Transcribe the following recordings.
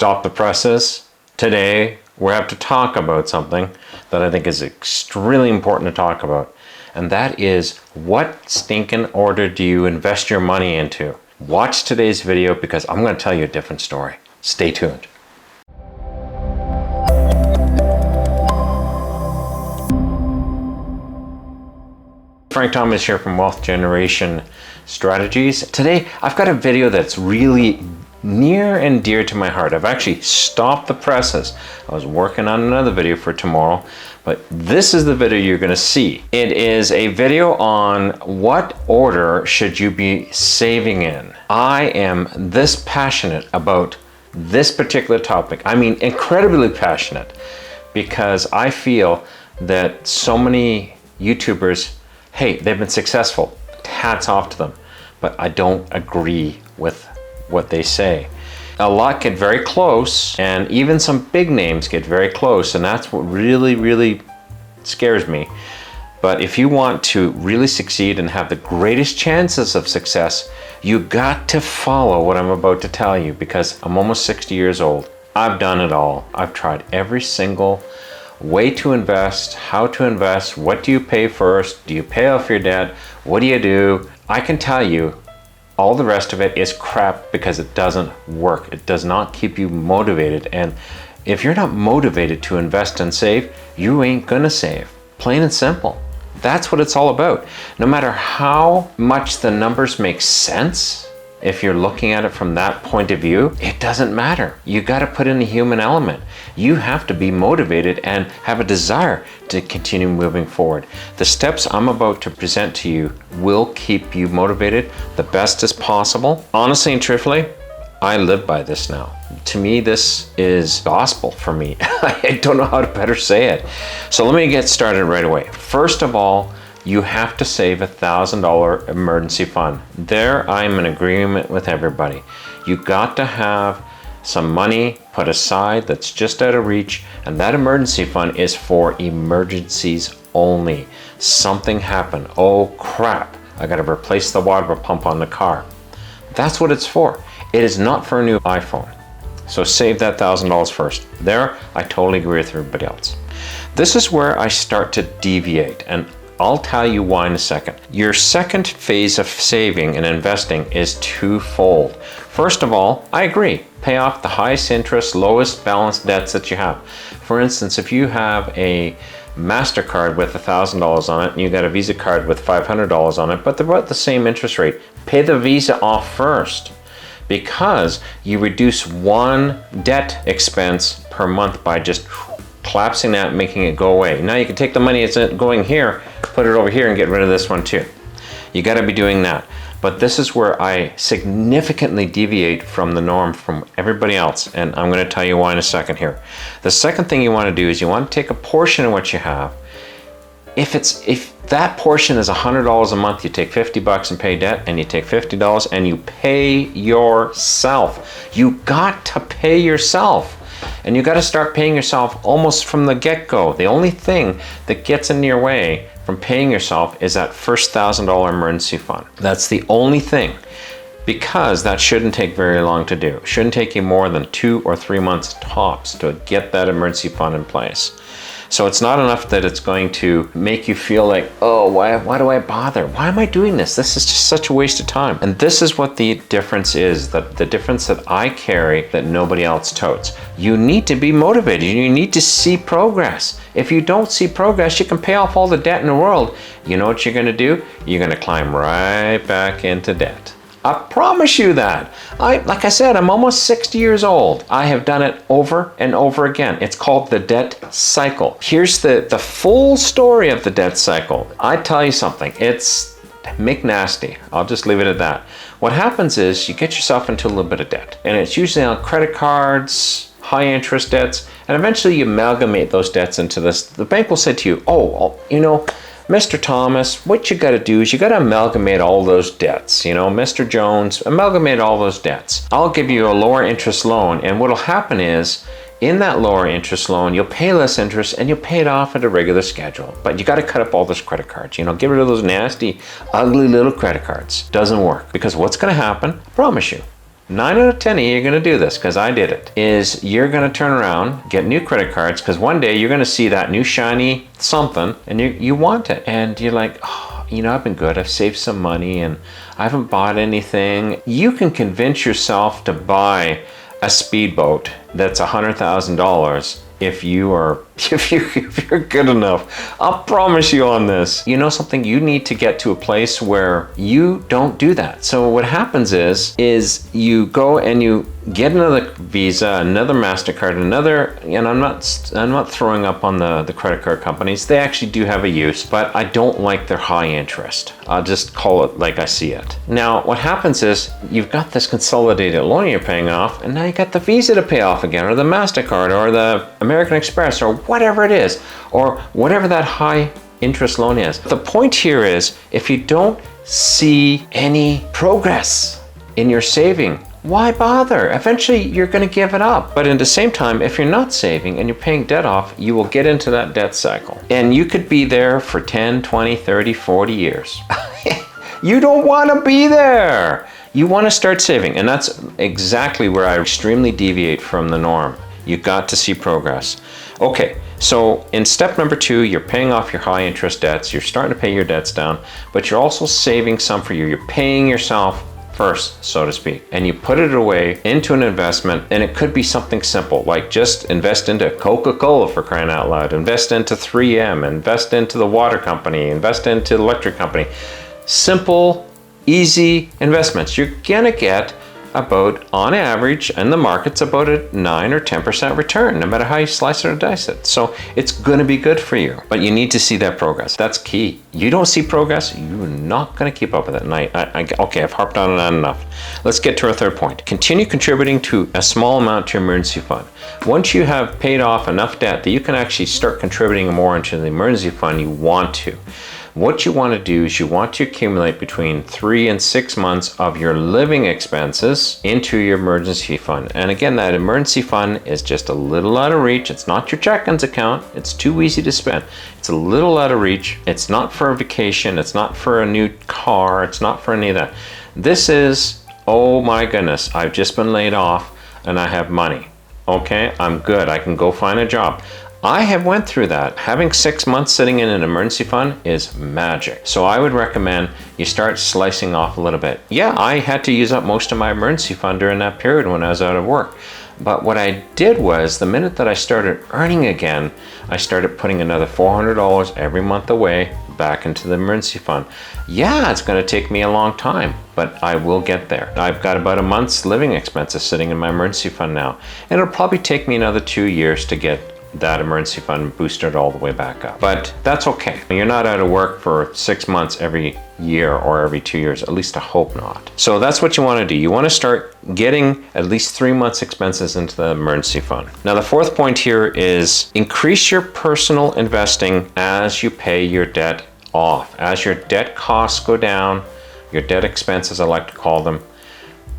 stop the presses. Today, we have to talk about something that I think is extremely important to talk about. And that is, what stinking order do you invest your money into? Watch today's video because I'm going to tell you a different story. Stay tuned. Frank Thomas here from Wealth Generation Strategies. Today, I've got a video that's really near and dear to my heart. I've actually stopped the presses. I was working on another video for tomorrow, but this is the video you're going to see. It is a video on what order should you be saving in. I am this passionate about this particular topic. I mean, incredibly passionate, because I feel that so many YouTubers, hey, they've been successful, hats off to them, but I don't agree with what they say. A lot get very close, and even some big names get very close, and that's what really scares me. But if you want to really succeed and have the greatest chances of success, you got to follow what I'm about to tell you, because I'm almost 60 years old. I've done it all. I've tried every single way to invest, how to invest, what do you pay first, do you pay off your debt, what do you do? I can tell you all the rest of it is crap because it doesn't work. It does not keep you motivated, and if you're not motivated to invest and save, you ain't gonna save. Plain and simple. That's what it's all about. No matter how much the numbers make sense, if you're looking at it from that point of view, it doesn't matter. You got to put in the human element. You have to be motivated and have a desire to continue moving forward. The steps I'm about to present to you will keep you motivated the best as possible. Honestly and truthfully, I live by this now. To me, this is gospel for me. I don't know how to better say it. So let me get started right away. First of all, you have to save $1,000 emergency fund. There, I'm in agreement with everybody. You got to have some money put aside that's just out of reach, and that emergency fund is for emergencies only. Something happened. Oh crap, I gotta replace the water pump on the car. That's what it's for. It is not for a new iPhone. So save that $1,000 first. There, I totally agree with everybody else. This is where I start to deviate, and I'll tell you why in a second. Your second phase of saving and investing is twofold. First of all, I agree. Pay off the highest interest, lowest balance debts that you have. For instance, if you have a MasterCard with $1,000 on it and you got a Visa card with $500 on it, but they're about the same interest rate, pay the Visa off first, because you reduce one debt expense per month by just collapsing that and making it go away. Now you can take the money that's going here, put it over here, and get rid of this one too. You got to be doing that. But this is where I significantly deviate from the norm from everybody else, and I'm going to tell you why in a second here. The second thing you want to do is you want to take a portion of what you have. If that portion is $100 a month, you take $50 and pay debt, and you take $50 and you pay yourself. You got to pay yourself. And you got to start paying yourself almost from the get-go. The only thing that gets in your way from paying yourself is that first $1,000 emergency fund. That's the only thing, because that shouldn't take very long to do. It shouldn't take you more than 2 or 3 months tops to get that emergency fund in place. So it's not enough that it's going to make you feel like, oh, why do I bother? Why am I doing this? This is just such a waste of time. And this is what the difference is, the difference that I carry that nobody else totes. You need to be motivated. You need to see progress. If you don't see progress, you can pay off all the debt in the world. You know what you're going to do? You're going to climb right back into debt. I promise you that. Like I said, I'm almost 60 years old. I have done it over and over again. It's called the debt cycle. Here's the full story of the debt cycle. I tell you something, it's McNasty. I'll just leave it at that. What happens is you get yourself into a little bit of debt, and it's usually on credit cards, high interest debts, and eventually you amalgamate those debts into this. The bank will say to you, oh, you know, Mr. Thomas, what you got to do is you got to amalgamate all those debts. You know, Mr. Jones, amalgamate all those debts. I'll give you a lower interest loan, and what'll happen is in that lower interest loan, you'll pay less interest and you'll pay it off at a regular schedule. But you got to cut up all those credit cards. You know, get rid of those nasty, ugly little credit cards. Doesn't work, because what's going to happen, I promise you, 9 out of 10 of you are going to do this, because I did it, is you're going to turn around, get new credit cards, because one day you're going to see that new shiny something and you want it. And you're like, oh, you know, I've been good. I've saved some money and I haven't bought anything. You can convince yourself to buy a speedboat that's $100,000 if you're good enough. I'll promise you on this. You know something? You need to get to a place where you don't do that. So what happens is you go and you get another Visa, another MasterCard, another, and I'm not throwing up on the credit card companies. They actually do have a use, but I don't like their high interest. I'll just call it like I see it. Now, what happens is you've got this consolidated loan you're paying off, and now you got the Visa to pay off again, or the MasterCard, or the American Express, or whatever it is, or whatever that high interest loan is. The point here is, if you don't see any progress in your saving, why bother? Eventually you're going to give it up. But at the same time, if you're not saving and you're paying debt off, you will get into that debt cycle. And you could be there for 10, 20, 30, 40 years. You don't want to be there. You want to start saving. And that's exactly where I extremely deviate from the norm. You got to see progress. Okay, so in step number 2, you're paying off your high interest debts. You're starting to pay your debts down, but you're also saving some for you. You're paying yourself first, so to speak, and you put it away into an investment. And it could be something simple, like just invest into Coca-Cola, for crying out loud, invest into 3M, invest into the water company, invest into the electric company. Simple, easy investments. You're gonna get about, on average, in the market's about a 9 or 10% return, no matter how you slice it or dice it. So it's gonna be good for you, but you need to see that progress. That's key. You don't see progress, you're not gonna keep up with it. And okay, I've harped on that enough. Let's get to our third point. Continue contributing to a small amount to your emergency fund. Once you have paid off enough debt that you can actually start contributing more into the emergency fund, you want to. What you want to do is you want to accumulate between 3 and 6 months of your living expenses into your emergency fund. And again, that emergency fund is just a little out of reach. It's not your check-ins account. It's too easy to spend. It's a little out of reach. It's not for a vacation. It's not for a new car. It's not for any of that. This is, oh my goodness, I've just been laid off and I have money. Okay, I'm good. I can go find a job. I have went through that. Having 6 months sitting in an emergency fund is magic. So I would recommend you start slicing off a little bit. Yeah, I had to use up most of my emergency fund during that period when I was out of work. But what I did was, the minute that I started earning again, I started putting another $400 every month away back into the emergency fund. Yeah, it's going to take me a long time, but I will get there. I've got about a month's living expenses sitting in my emergency fund now. And it'll probably take me another 2 years to get that emergency fund boosted all the way back up. But that's okay. You're not out of work for 6 months every year or every 2 years, at least I hope not. So that's what you want to do. You want to start getting at least 3 months expenses into the emergency fund. Now the fourth point here is increase your personal investing as you pay your debt off. As your debt costs go down, your debt expenses I like to call them,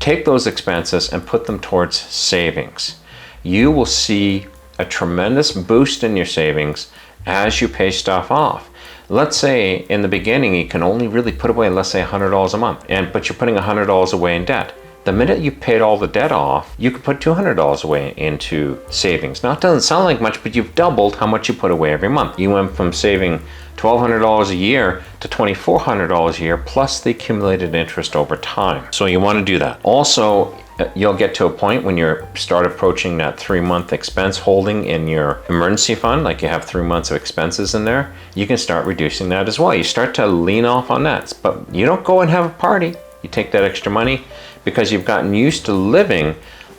take those expenses and put them towards savings. You will see a tremendous boost in your savings as you pay stuff off. Let's say in the beginning you can only really put away, let's say $100 a month, but you're putting $100 away in debt. The minute you paid all the debt off, you could put $200 away into savings. Now it doesn't sound like much, but you've doubled how much you put away every month. You went from saving $1,200 a year to $2,400 a year, plus the accumulated interest over time. So you want to do that. Also, you'll get to a point when you start approaching that 3-month expense holding in your emergency fund, like you have 3 months of expenses in there, you can start reducing that as well. You start to lean off on that, but you don't go and have a party. You take that extra money because you've gotten used to living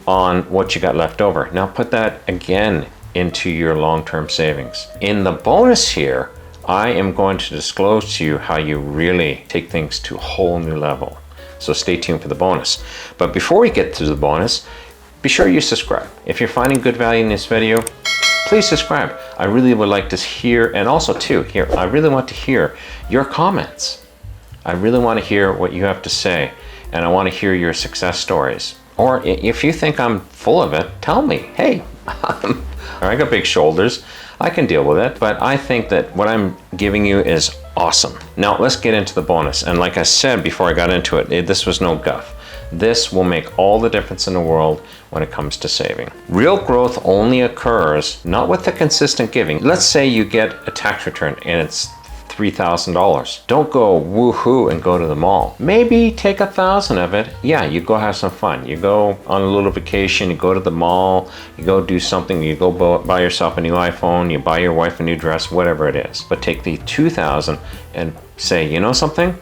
on what you got left over. Now put that again into your long-term savings. In the bonus here, I am going to disclose to you how you really take things to a whole new level. So stay tuned for the bonus. But before we get to the bonus, be sure you subscribe. If you're finding good value in this video, please subscribe. I really would like to hear, and also too, I really want to hear your comments. I really want to hear what you have to say, and I want to hear your success stories. Or if you think I'm full of it, tell me, hey, I got big shoulders, I can deal with it, but I think that what I'm giving you is awesome. Now let's get into the bonus. And like I said before I got into it, this was no guff. This will make all the difference in the world when it comes to saving. Real growth only occurs not with the consistent giving. Let's say you get a tax return and it's $3,000. Don't go woohoo and go to the mall. Maybe take 1,000 of it. Yeah, you go have some fun. You go on a little vacation, you go to the mall, you go do something, you go buy yourself a new iPhone, you buy your wife a new dress, whatever it is. But take the 2,000 and say, you know something?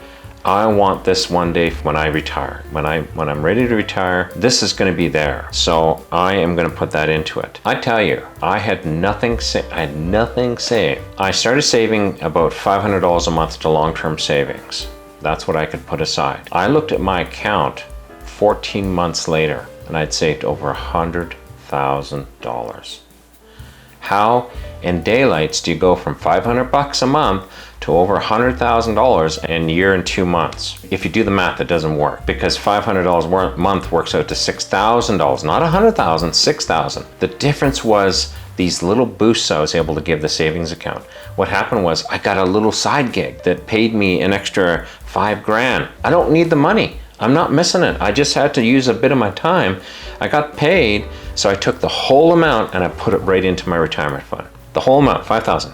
I want this one day when I retire. When I'm ready to retire, this is going to be there. So I am going to put that into it. I tell you, I had nothing saved. I started saving about $500 a month to long-term savings. That's what I could put aside. I looked at my account 14 months later and I'd saved over $100,000. How in daylights do you go from $500 a month to over $100,000 in a year and 2 months? If you do the math, it doesn't work, because $500 a month works out to $6,000, not $100,000, $6,000. The difference was these little boosts I was able to give the savings account. What happened was I got a little side gig that paid me an extra $5,000. I don't need the money. I'm not missing it. I just had to use a bit of my time. I got paid, so I took the whole amount and I put it right into my retirement fund. The whole amount, 5,000,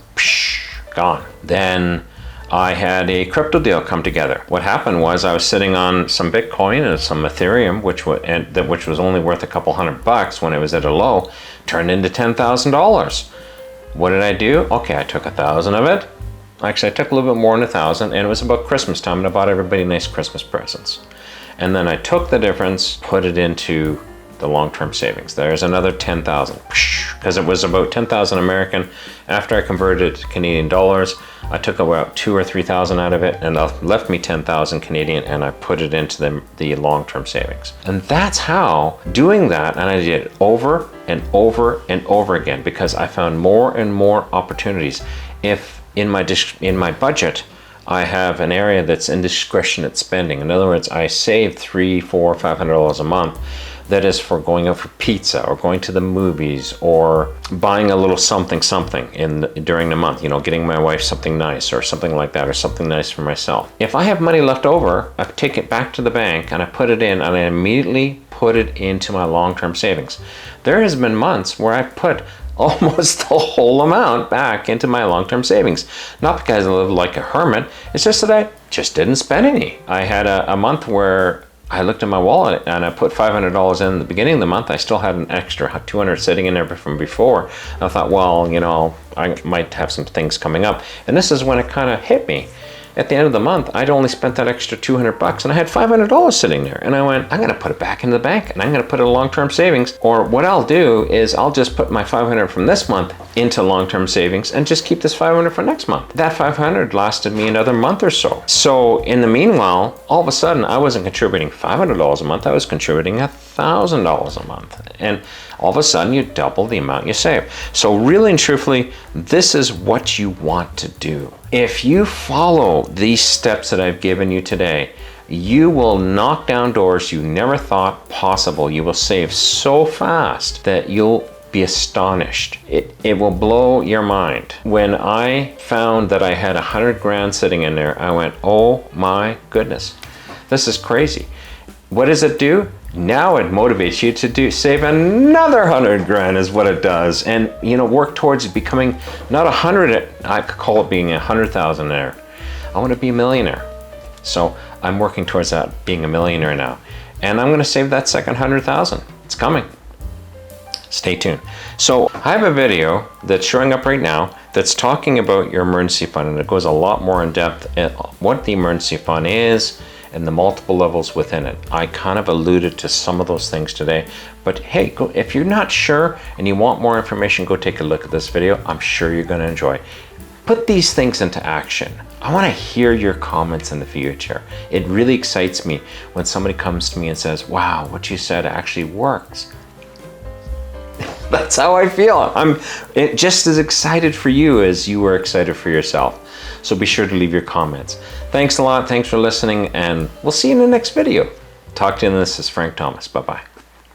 gone. Then I had a crypto deal come together. What happened was I was sitting on some Bitcoin and some Ethereum, which was only worth a couple $100 when it was at a low, turned into $10,000. What did I do? Okay, I took 1,000 of it. Actually, I took a little bit more than 1,000, and it was about Christmas time, and I bought everybody nice Christmas presents. And then I took the difference, put it into the long-term savings. There's another 10,000, because it was about 10,000 American. After I converted to Canadian dollars, I took about 2,000 or 3,000 out of it, and that left me 10,000 Canadian, and I put it into the long-term savings. And that's how doing that, and I did it over and over and over again, because I found more and more opportunities. If in my budget, I have an area that's indiscretionate spending. In other words, I save $300, $400, $500 a month. That is for going out for pizza or going to the movies or buying a little something during the month, getting my wife something nice or something like that, or something nice for myself. If I have money left over, I take it back to the bank and I put it in, and I immediately put it into my long-term savings. There has been months where I put almost the whole amount back into my long-term savings. Not because I live like a hermit, it's just that I just didn't spend any. I had a month where I looked at my wallet and I put $500 in the beginning of the month. I still had an extra 200 sitting in there from before. And I thought, well, I might have some things coming up. And this is when it kind of hit me. At the end of the month, I'd only spent that extra $200 and I had $500 sitting there. And I went, I'm going to put it back in the bank and I'm going to put it in long-term savings. Or what I'll do is I'll just put my $500 from this month into long-term savings and just keep this $500 for next month. That $500 lasted me another month or so. So in the meanwhile, all of a sudden, I wasn't contributing $500 a month. I was contributing $1,000 a month. And all of a sudden, you double the amount you save. So really and truthfully, this is what you want to do. If you follow these steps that I've given you today, you will knock down doors you never thought possible. You will save so fast that you'll be astonished. It will blow your mind. When I found that I had $100,000 sitting in there, I went, oh my goodness, this is crazy. What does it do? Now it motivates you to save another $100,000 is what it does, and work towards becoming not 100. I could call it being 100,000 there. I want to be a millionaire, so I'm working towards that, being a millionaire now, and I'm going to save that second 100,000. It's coming. Stay tuned. So I have a video that's showing up right now that's talking about your emergency fund, and it goes a lot more in depth at what the emergency fund is and the multiple levels within it. I kind of alluded to some of those things today, but hey, if you're not sure and you want more information, go take a look at this video. I'm sure you're going to enjoy. Put these things into action. I want to hear your comments in the future. It really excites me when somebody comes to me and says, wow, what you said actually works. That's how I feel. I'm just as excited for you as you were excited for yourself. So be sure to leave your comments. Thanks a lot. Thanks for listening, and we'll see you in the next video. Talk to you. This is Frank Thomas. Bye-bye.